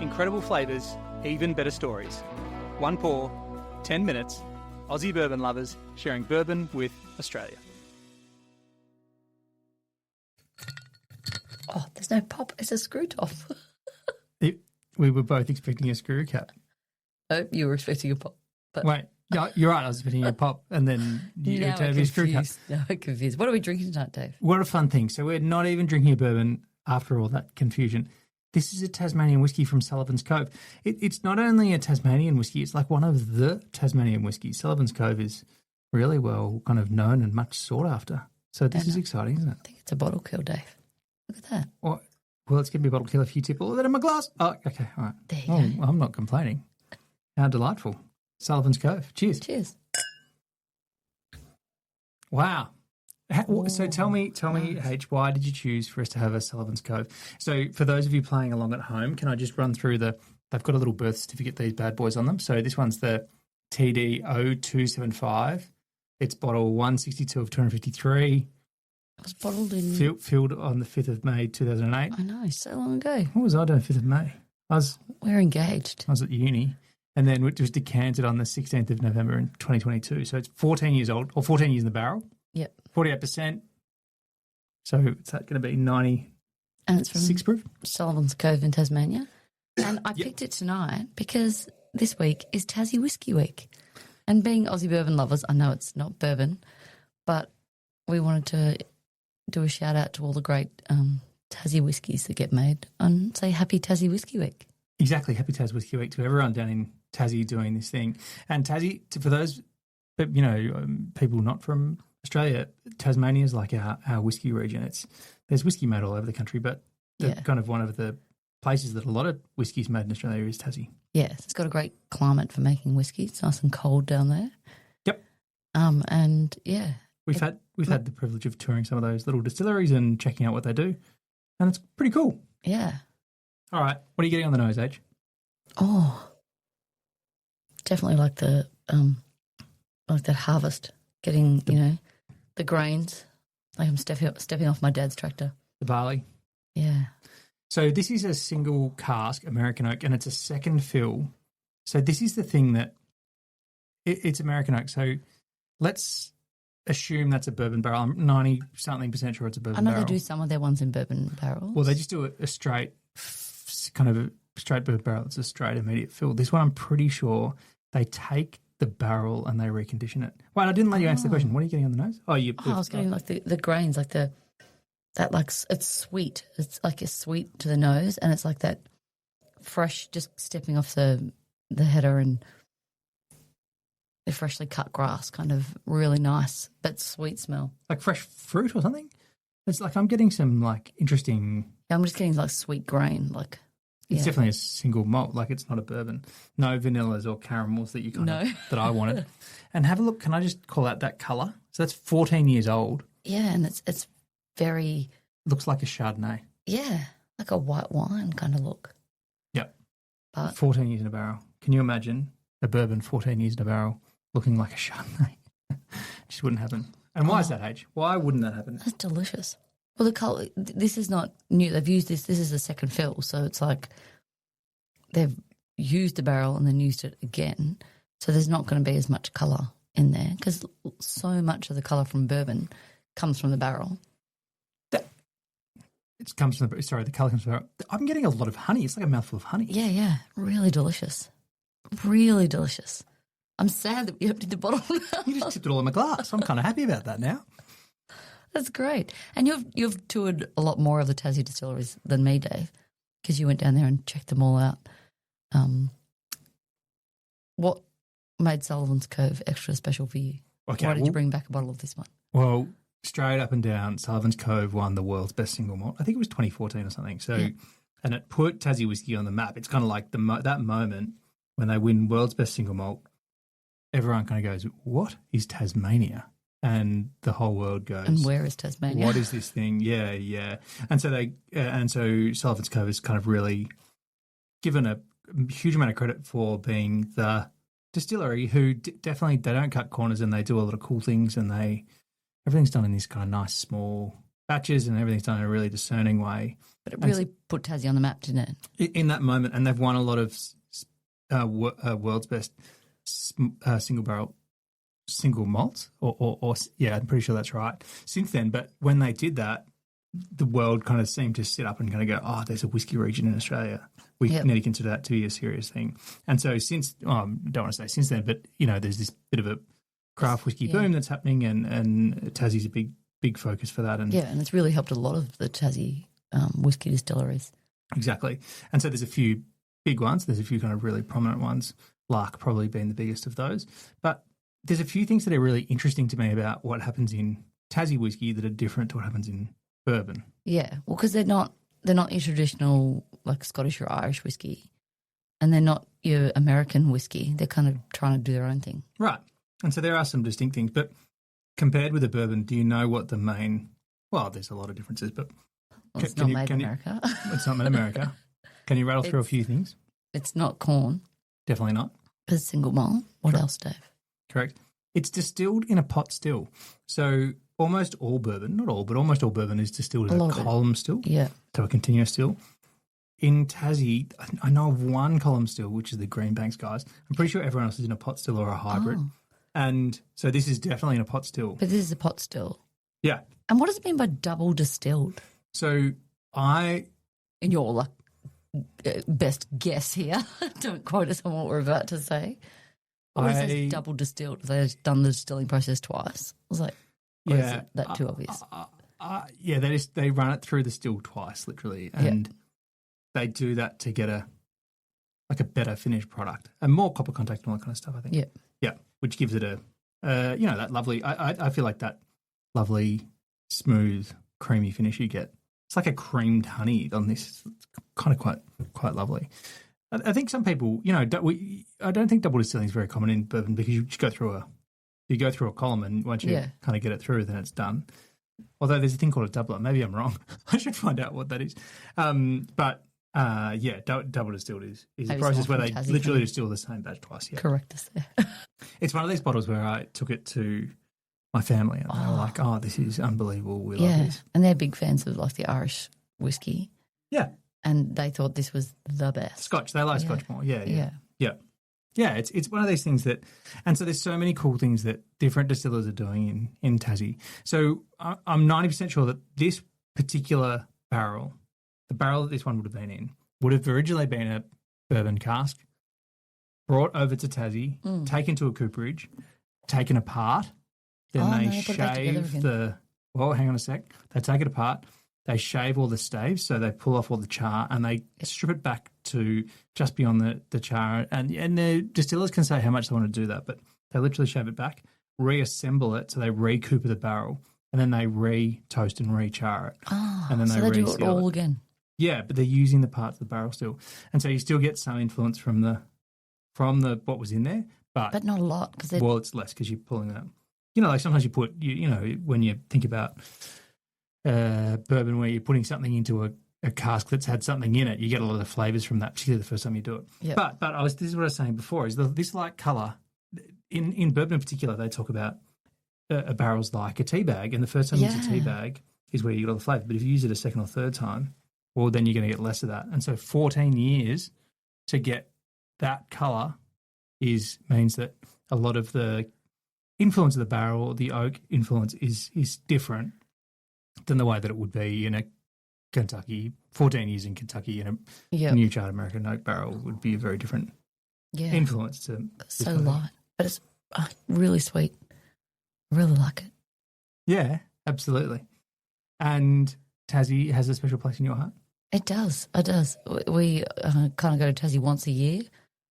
Incredible flavours, even better stories. One pour, 10 minutes. Aussie bourbon lovers sharing bourbon with Australia. Oh, there's no pop. It's a screw top. We were both expecting a screw cap. Oh, you were expecting a pop. But Wait, yeah, you're right. I was expecting a pop, and then you now turned to a screw cap. Now I'm confused. What are we drinking tonight, Dave? What a fun thing. So we're not even drinking a bourbon after all that confusion. This is a Tasmanian whiskey from Sullivan's Cove. It's not only a Tasmanian whiskey, it's like one of the Tasmanian whiskies. Sullivan's Cove is really well kind of known and much sought after. So this is exciting, isn't it? I think it's a bottle kill, Dave. Look at that. Well, it's going to be a bottle kill if you tip all of that in my glass. Oh, okay, all right. There you go. I'm not complaining. How delightful. Sullivan's Cove. Cheers. Cheers. Wow. So tell me, H, why did you choose for us to have a Sullivan's Cove? So for those of you playing along at home, can I just run through they've got a little birth certificate, these bad boys on them. So this one's the TD0275. It's bottle 162 of 253. It was bottled in... Filled on the 5th of May, 2008. I know, so long ago. What was I doing 5th of May? We're engaged. I was at uni. And then it was decanted on the 16th of November in 2022. So it's 14 years old, or 14 years in the barrel. Yep. 48%. So it's going to be 96 and it's from proof. Sullivan's Cove in Tasmania. And I picked it tonight because this week is Tassie Whiskey Week. And being Aussie bourbon lovers, I know it's not bourbon, but we wanted to do a shout out to all the great Tassie whiskies that get made and say Happy Tassie Whiskey Week. Exactly. Happy Tassie Whiskey Week to everyone down in Tassie doing this thing. And Tassie, for those, people not from Australia, Tasmania is like our whiskey region. There's whiskey made all over the country, but kind of one of the places that a lot of whiskey is made in Australia is Tassie. Yes, it's got a great climate for making whiskey. It's nice and cold down there. Yep. And yeah, we've had the privilege of touring some of those little distilleries and checking out what they do, and it's pretty cool. Yeah. All right, what are you getting on the nose, H? Oh, definitely like that harvest. Getting the grains. Like I'm stepping off my dad's tractor. The barley. Yeah. So this is a single cask American oak, and it's a second fill. So this is the thing that it's American oak. So let's assume that's a bourbon barrel. I'm 90-something% sure it's a bourbon barrel. I know they do some of their ones in bourbon barrels. Well, they just do a straight, kind of a straight bourbon barrel. It's a straight immediate fill. This one, I'm pretty sure they take the barrel and they recondition it. Wait, I didn't let you answer the question. What are you getting on the nose? I was getting like the grains, like it's sweet. It's like it's sweet to the nose, and it's like that fresh, just stepping off the header and the freshly cut grass, kind of really nice but sweet smell. Like fresh fruit or something? It's like I'm getting some like interesting... Yeah, I'm just getting like sweet grain, like... It's definitely a single malt, like it's not a bourbon. No vanillas or caramels that you that I wanted. And have a look, can I just call out that colour? So that's 14 years old. Yeah, and it's very... Looks like a Chardonnay. Yeah, like a white wine kind of look. Yep. But 14 years in a barrel. Can you imagine a bourbon 14 years in a barrel looking like a Chardonnay? Just wouldn't happen. And why is that, H? Why wouldn't that happen? That's delicious. Well, the colour, this is not new. They've used this. This is the second fill, so it's like they've used the barrel and then used it again. So there's not going to be as much colour in there because so much of the colour from bourbon comes from the barrel. The colour comes from the barrel. I'm getting a lot of honey. It's like a mouthful of honey. Yeah. Really delicious. Really delicious. I'm sad that we emptied the bottle now. You just tipped it all in my glass. I'm kind of happy about that now. That's great. And you've toured a lot more of the Tassie distilleries than me, Dave, because you went down there and checked them all out. What made Sullivan's Cove extra special for you? Okay, Why did you bring back a bottle of this one? Well, straight up and down, Sullivan's Cove won the world's best single malt. I think it was 2014 or something. So, and it put Tassie whiskey on the map. It's kind of like that moment when they win world's best single malt. Everyone kind of goes, "What is Tasmania?" And the whole world goes, and where is Tasmania? What is this thing? Yeah. And so Sullivan's Cove has kind of really given a huge amount of credit for being the distillery who definitely, they don't cut corners and they do a lot of cool things, and everything's done in this kind of nice, small, batches and everything's done in a really discerning way. But it really put Tassie on the map, didn't it? In that moment, and they've won a lot of world's best single malts, or yeah, I'm pretty sure that's right. Since then, but when they did that, the world kind of seemed to sit up and kind of go, oh, there's a whiskey region in Australia. We need to consider that to be a serious thing. And so since, I don't want to say since then, but, there's this bit of a craft whiskey boom that's happening, and Tassie's a big focus for that. And it's really helped a lot of the Tassie whiskey distilleries. Exactly. And so there's a few big ones. There's a few kind of really prominent ones, Lark probably being the biggest of those. But there's a few things that are really interesting to me about what happens in Tassie whiskey that are different to what happens in bourbon. Yeah, well, because they're not your traditional like Scottish or Irish whiskey, and they're not your American whiskey. They're kind of trying to do their own thing. Right. And so there are some distinct things. But compared with a bourbon, do you know what the main – well, there's a lot of differences, but – it's not made in America. It's not made in America. Can you rattle through a few things? It's not corn. Definitely not. It's single malt. What else, Dave? Correct. It's distilled in a pot still. So almost all bourbon, not all, but almost all bourbon is distilled in a column still. Yeah. So a continuous still. In Tassie, I know of one column still, which is the Greenbanks guys. I'm pretty sure everyone else is in a pot still or a hybrid. Oh. And so this is definitely in a pot still. But this is a pot still. Yeah. And what does it mean by double distilled? So in your best guess here, don't quote us on what we're about to say. Or is this double distilled? They've done the distilling process twice. I was like, is that too obvious? They run it through the still twice, literally, and they do that to get a better finished product and more copper contact and all that kind of stuff. I think. Yeah, which gives it that lovely. I feel like that lovely, smooth, creamy finish you get. It's like a creamed honey on this. It's kind of quite lovely. I think some people, I don't think double distilling is very common in bourbon because you just go through a column, and once you kind of get it through, then it's done. Although there's a thing called a doubler. Maybe I'm wrong. I should find out what that is. Double distilled is a process where they literally distill the same batch twice. Yeah. Correct us there. It's one of these bottles where I took it to my family and they were like, oh, this is unbelievable. We love this. And they're big fans of the Irish whiskey. Yeah. And they thought this was the best. Scotch. They like Scotch more. Yeah. It's one of these things that, and so there's so many cool things that different distillers are doing in Tassie. So I'm 90% sure that this particular barrel, the barrel that this one would have been in, would have originally been a bourbon cask, brought over to Tassie, taken to a cooperage, taken apart. Then they shave hang on a sec. They take it apart. They shave all the staves, so they pull off all the char and they strip it back to just beyond the char. And the distillers can say how much they want to do that, but they literally shave it back, reassemble it, so they re-cooper the barrel, and then they re-toast and re-char it. Oh, and then they do it all again. Yeah, but they're using the parts of the barrel still. And so you still get some influence from the what was in there. But not a lot. It's less because you're pulling that. Sometimes you put, when you think about bourbon where you're putting something into a cask that's had something in it, you get a lot of flavours from that, particularly the first time you do it. Yep. But this is what I was saying before, is this light colour, in bourbon in particular, they talk about a barrel's like a tea bag, and the first time you use a tea bag is where you get all the flavour. But if you use it a second or third time, well, then you're going to get less of that. And so 14 years to get that colour means that a lot of the influence of the barrel, the oak influence is different than the way that it would be in a Kentucky, 14 years in Kentucky in a new charred American oak barrel would be a very different influence to. So light, but it's really sweet. I really like it. Yeah, absolutely. And Tassie has a special place in your heart? It does. We kind of go to Tassie once a year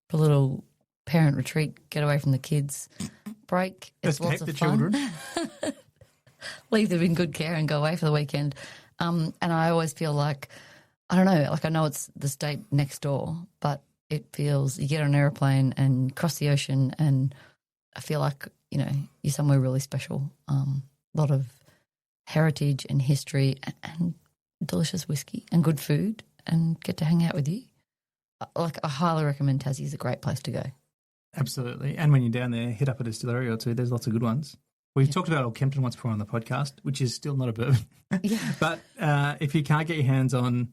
for a little parent retreat, get away from the kids, break. It's lots of fun. Children. Leave them in good care and go away for the weekend. And I always feel like, I don't know, I know it's the state next door, but it feels, you get on an aeroplane and cross the ocean and I feel like, you're somewhere really special. A lot of heritage and history and delicious whiskey and good food and get to hang out with you. I highly recommend Tassie. Is a great place to go. Absolutely. And when you're down there, hit up a distillery or two. There's lots of good ones. We've talked about Old Kempton once before on the podcast, which is still not a bourbon. Yeah. But if you can't get your hands on,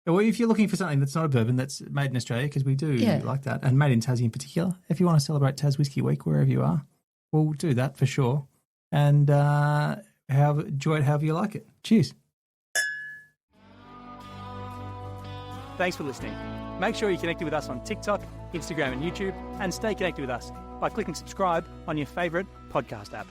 or if you're looking for something that's not a bourbon that's made in Australia, because we do like that, and made in Tassie in particular, if you want to celebrate Tas Whiskey Week wherever you are, we'll do that for sure. And enjoy it however you like it. Cheers. Thanks for listening. Make sure you're connected with us on TikTok, Instagram and YouTube, and stay connected with us by clicking subscribe on your favourite podcast app.